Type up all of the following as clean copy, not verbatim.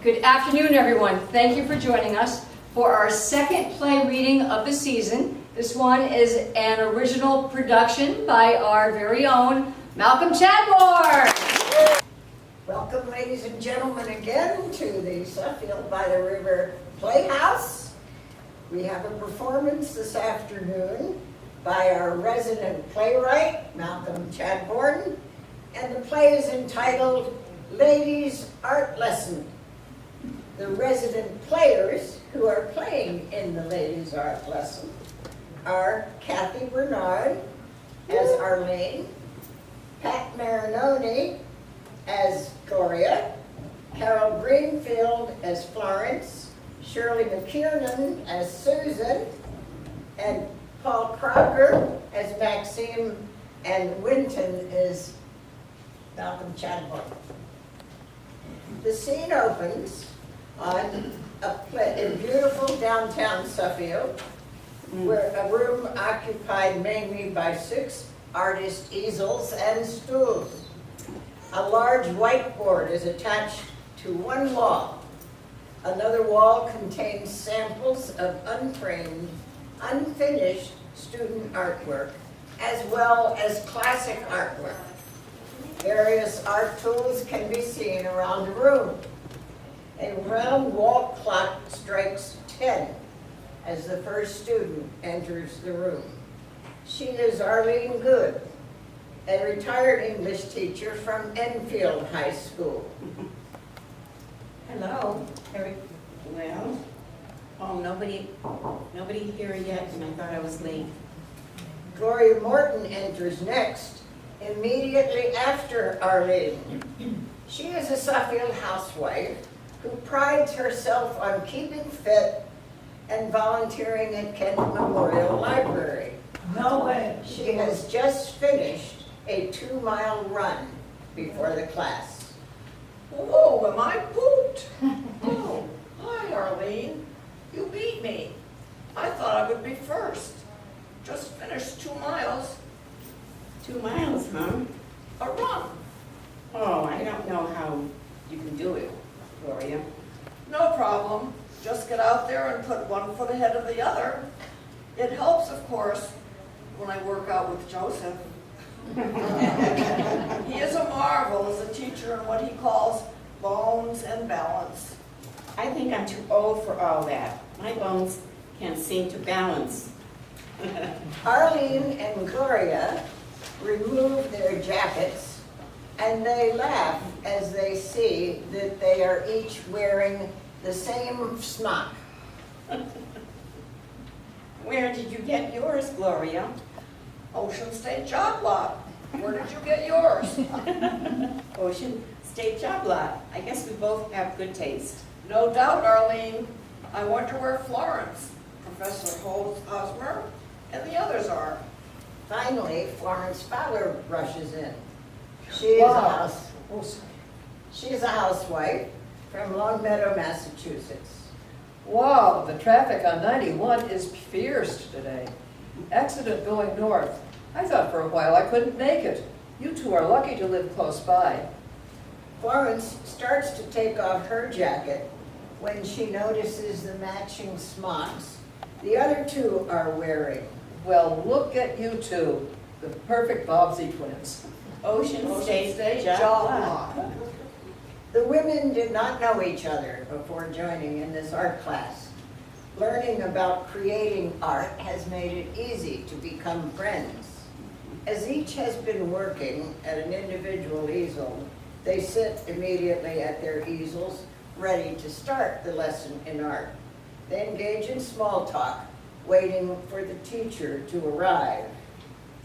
Good afternoon, everyone. Thank you for joining us for our second play reading of the season. This one is an original production by our very own Malcolm Chadbourne. Welcome, ladies and gentlemen, again to the Suffield by the River Playhouse. We have a performance this afternoon by our resident playwright, Malcolm Chadbourne, and the play is entitled Ladies' Art Lesson. The resident players who are playing in the Ladies' Art Lesson are Kathy Bernard as Arlene, Pat Marinoni as Gloria, Carol Greenfield as Florence, Shirley McKiernan as Susan, and Paul Crocker as Maxime, and Winton is Malcolm Chadbourne. The scene opens on in beautiful downtown Suffield, where a room occupied mainly by 6 artist easels and stools. A large whiteboard is attached to one wall. Another wall contains samples of unframed, unfinished student artwork, as well as classic artwork. Various art tools can be seen around the room. A round wall clock strikes 10 as the first student enters the room. She is Arlene Good, a retired English teacher from Enfield High School. Hello. Well, nobody here yet, and I thought I was late. Gloria Morton enters next, immediately after Arlene. She is a Suffield housewife who prides herself on keeping fit and volunteering at Kent Memorial Library. No way. She has just finished a 2-mile run before the class. Oh, am I pooped? Oh, hi, Arlene. You beat me. I thought I would be first. Just finished 2 miles. 2 miles, huh? A run. Oh, I don't know how you can do it, Gloria. No problem. Just get out there and put one foot ahead of the other. It helps, of course, when I work out with Joseph. He is a marvel as a teacher in what he calls bones and balance. I think I'm too old for all that. My bones can't seem to balance. Arlene and Gloria remove their jackets and they laugh as they see that they are each wearing the same smock. Where did you get yours, Gloria? Ocean State Job Lot. Where did you get yours? Ocean State Job Lot. I guess we both have good taste. No doubt, Arlene. I wonder where Florence, Professor Hosmer, and the others are. Finally, Florence Fowler rushes in. She is a housewife from Longmeadow, Massachusetts. Wow, the traffic on 91 is fierce today. Accident going north. I thought for a while I couldn't make it. You two are lucky to live close by. Florence starts to take off her jacket when she notices the matching smocks the other two are wearing. Well, look at you two, the perfect Bobbsey twins. Ocean State Job Job Lot. Lot. The women did not know each other before joining in this art class. Learning about creating art has made it easy to become friends. As each has been working at an individual easel, they sit immediately at their easels, ready to start the lesson in art. They engage in small talk, waiting for the teacher to arrive.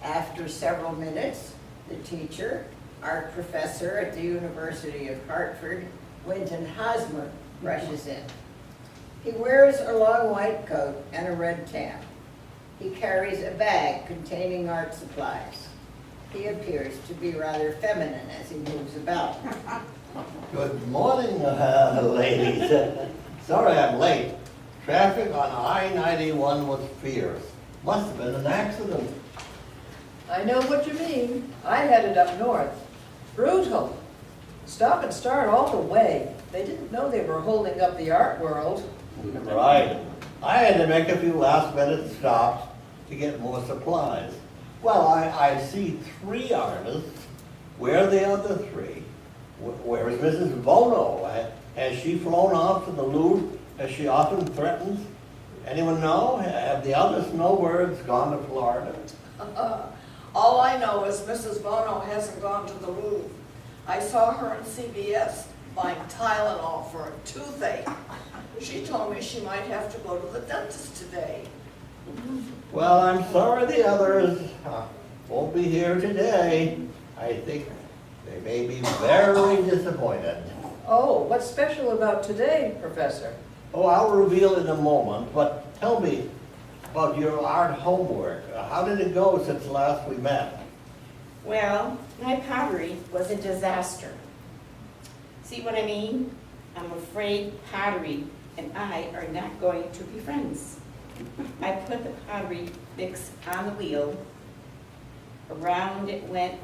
After several minutes, the teacher, art professor at the University of Hartford, Winton Hosmer, rushes in. He wears a long white coat and a red tam. He carries a bag containing art supplies. He appears to be rather feminine as he moves about. Good morning, ladies. Sorry I'm late. Traffic on I-91 was fierce. Must have been an accident. I know what you mean. I headed up north. Brutal. Stop and start all the way. They didn't know they were holding up the art world. Right. I had to make a few last-minute stops to get more supplies. Well, I see 3 artists. Where are the other 3? Where is Mrs. Bono? Has she flown off to the Louvre as she often threatens? Anyone know? Have the other snowbirds gone to Florida? All I know is Mrs. Bono hasn't gone to the Louvre. I saw her in CVS buying Tylenol for a toothache. She told me she might have to go to the dentist today. Well, I'm sorry the others won't be here today. I think they may be very disappointed. Oh, what's special about today, Professor? Oh, I'll reveal in a moment, but tell me about your art homework. How did it go since last we met? Well, my pottery was a disaster. See what I mean? I'm afraid pottery and I are not going to be friends. I put the pottery mix on the wheel. Around it went,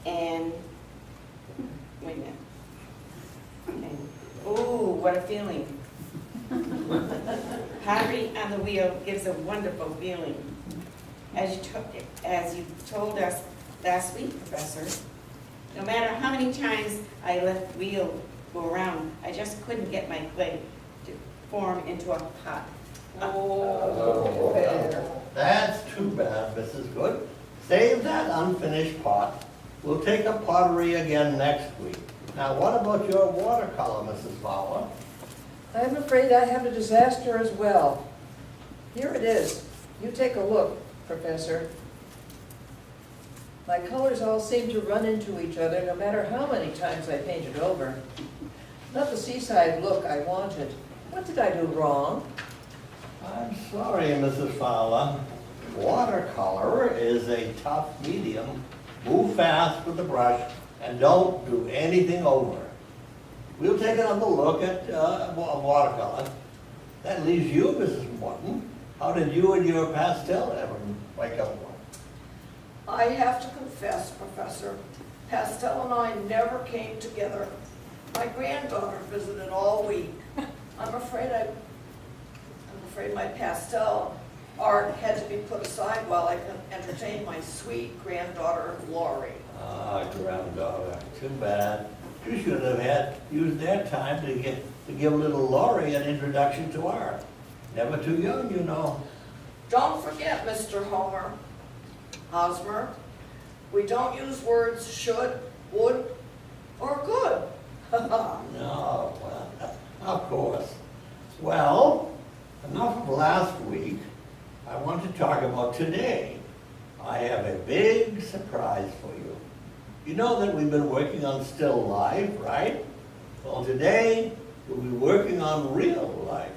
and wait a minute. And, ooh, what a feeling. Pottery on the wheel gives a wonderful feeling. As you told us last week, Professor, no matter how many times I let the wheel go around, I just couldn't get my clay to form into a pot. Oh, well, that's too bad, Mrs. Good. Save that unfinished pot. We'll take up pottery again next week. Now, what about your watercolor, Mrs. Fowler? I'm afraid I have a disaster as well. Here it is. You take a look, Professor. My colors all seem to run into each other no matter how many times I paint it over. Not the seaside look I wanted. What did I do wrong? I'm sorry, Mrs. Fowler. Watercolor is a tough medium. Move fast with the brush and don't do anything over. We'll take another look at watercolor. That leaves you, Mrs. Morton. How did you and your pastel ever wake up one? I have to confess, Professor, pastel and I never came together. My granddaughter visited all week. I'm afraid my pastel art had to be put aside while I could entertain my sweet granddaughter, Laurie. Ah, granddaughter, too bad. You should have used that time to give little Laurie an introduction to art. Never too young, you know. Don't forget, Mr. Homer, Hosmer, we don't use words should, would, or could. No, well, of course. Well, enough of last week. I want to talk about today. I have a big surprise for you. You know that we've been working on still life, right? Well, today we'll be working on real life.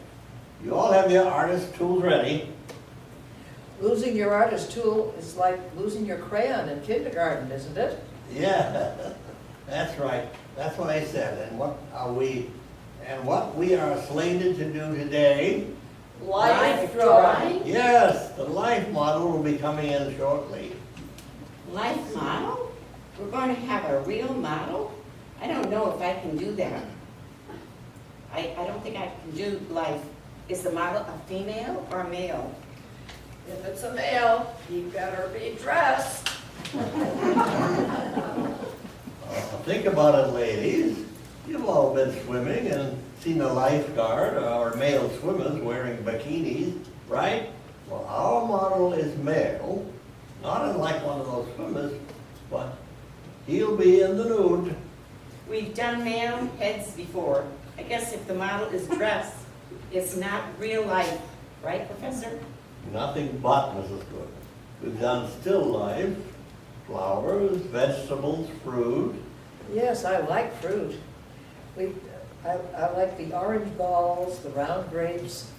You all have your artist tools ready. Losing your artist tool is like losing your crayon in kindergarten, isn't it? Yeah, that's right. That's what I said. And what we are slated to do today. Life drawing? Yes, the life model will be coming in shortly. Life model? We're going to have a real model? I don't know if I can do that. I don't think I can do life. Is the model a female or a male? If it's a male, he better be dressed. Think about it, ladies. You've all been swimming and seen a lifeguard or male swimmers wearing bikinis, right? Well, our model is male, not unlike one of those swimmers, but he'll be in the nude. We've done male heads before. I guess if the model is dressed, it's not real life, right, Professor? Nothing but, Mrs. Good. We've done still life, flowers, vegetables, fruit. Yes, I like fruit. I like the orange balls, the round grapes,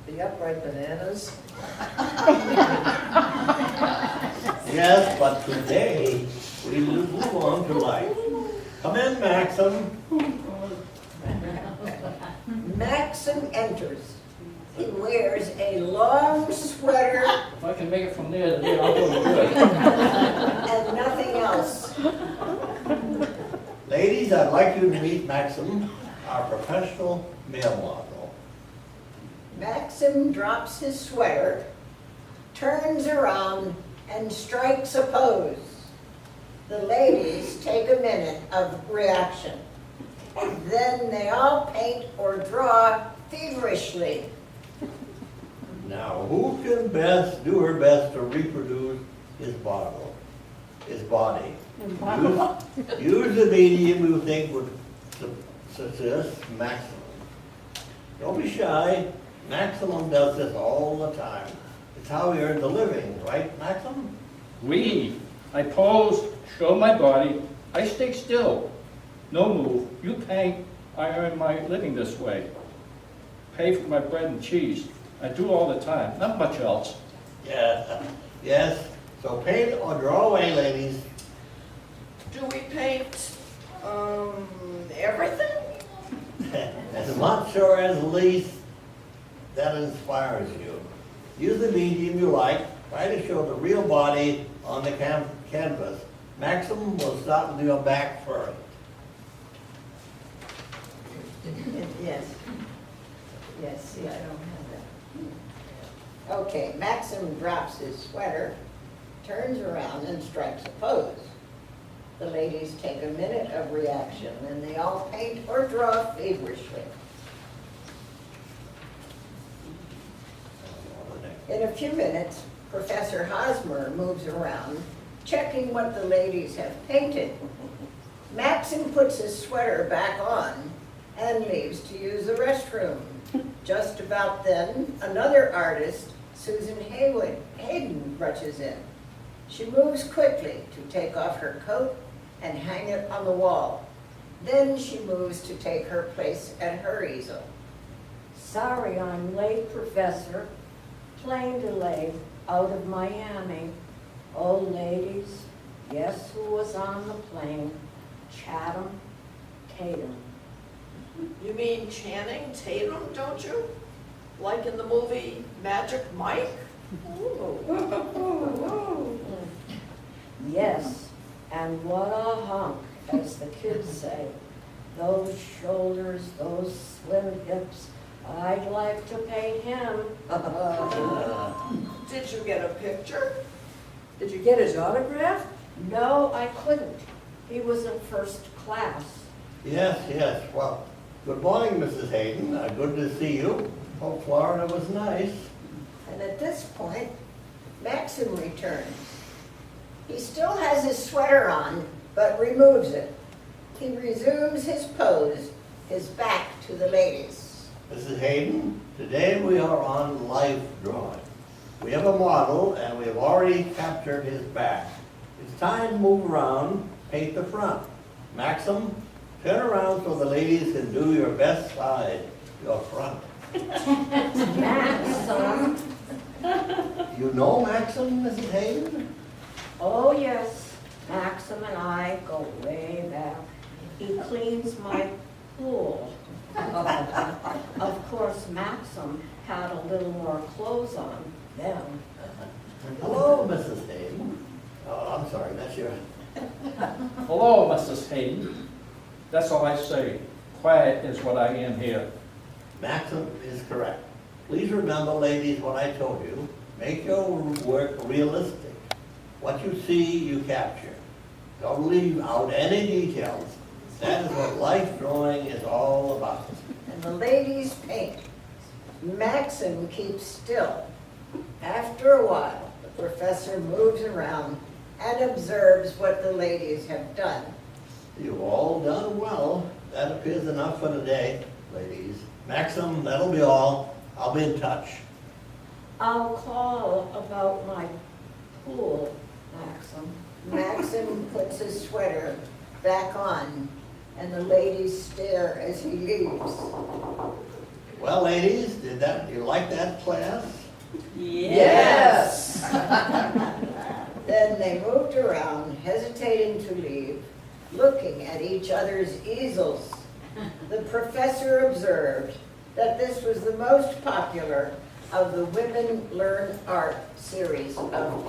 the upright bananas. Yes, but today we will move on to life. Come in, Maxim. Maxim enters. He wears a long sweater If I can make it from there to there, I'll do it good. and nothing Ladies, I'd like you to meet Maxim, our professional male model. Maxim drops his sweater, turns around, and strikes a pose. The ladies take a minute of reaction. Then they all paint or draw feverishly. Now, who can best do her best to reproduce his body? Use the medium you think would suggest maximum. Don't be shy. Maximum does this all the time. It's how he earns a living, right, Maxim? We, I pose, show my body, I stay still. No move, you paint, I earn my living this way. Pay for my bread and cheese, I do all the time, not much else. Yeah, yes. So paint or draw away, ladies. Do we paint, everything? As much or as least that inspires you. Use the medium you like. Try to show the real body on the canvas. Maxim will start with your back first. Yes. Yes, see, I don't have that. Okay, Maxim drops his sweater, turns around and strikes a pose. The ladies take a minute of reaction, and they all paint or draw feverishly. In a few minutes, Professor Hosmer moves around, checking what the ladies have painted. Maxim puts his sweater back on and leaves to use the restroom. Just about then, another artist, Susan Hayden, rushes in. She moves quickly to take off her coat and hang it on the wall. Then she moves to take her place at her easel. Sorry I'm late, Professor. Plane delay out of Miami. Oh, ladies, guess who was on the plane? Chatham Tatum. You mean Channing Tatum, don't you? Like in the movie Magic Mike? Yes, and what a hunk, as the kids say. Those shoulders, those slim hips, I'd like to paint him. Did you get a picture? Did you get his autograph? No, I couldn't. He was in first class. Yes, yes. Well, good morning, Mrs. Hayden. Good to see you. Hope Florida was nice. And at this point, Maxim returns. He still has his sweater on, but removes it. He resumes his pose, his back to the ladies. Mrs. Hayden, today we are on life drawing. We have a model and we have already captured his back. It's time to move around, paint the front. Maxim, turn around so the ladies can do your best side, your front. Maxim. You know Maxim, Mrs. Hayden? Oh, yes. Maxim and I go way back. He cleans my pool. Of course, Maxim had a little more clothes on then. Hello, Mrs. Hayden. Oh, I'm sorry, that's your... Hello, Mrs. Hayden. That's all I say. Quiet is what I am here. Maxim is correct. Please remember, ladies, what I told you. Make your work realistic. What you see, you capture. Don't leave out any details. That is what life drawing is all about. And the ladies paint. Maxim keeps still. After a while, the professor moves around and observes what the ladies have done. You've all done well. That appears enough for today, ladies. Maxim, that'll be all. I'll be in touch. I'll call about my pool, Maxim. Maxim puts his sweater back on, and the ladies stare as he leaves. Well, ladies, you like that class? Yes! Then they moved around, hesitating to leave, looking at each other's easels. The professor observed that this was the most popular of the Women Learn Art series of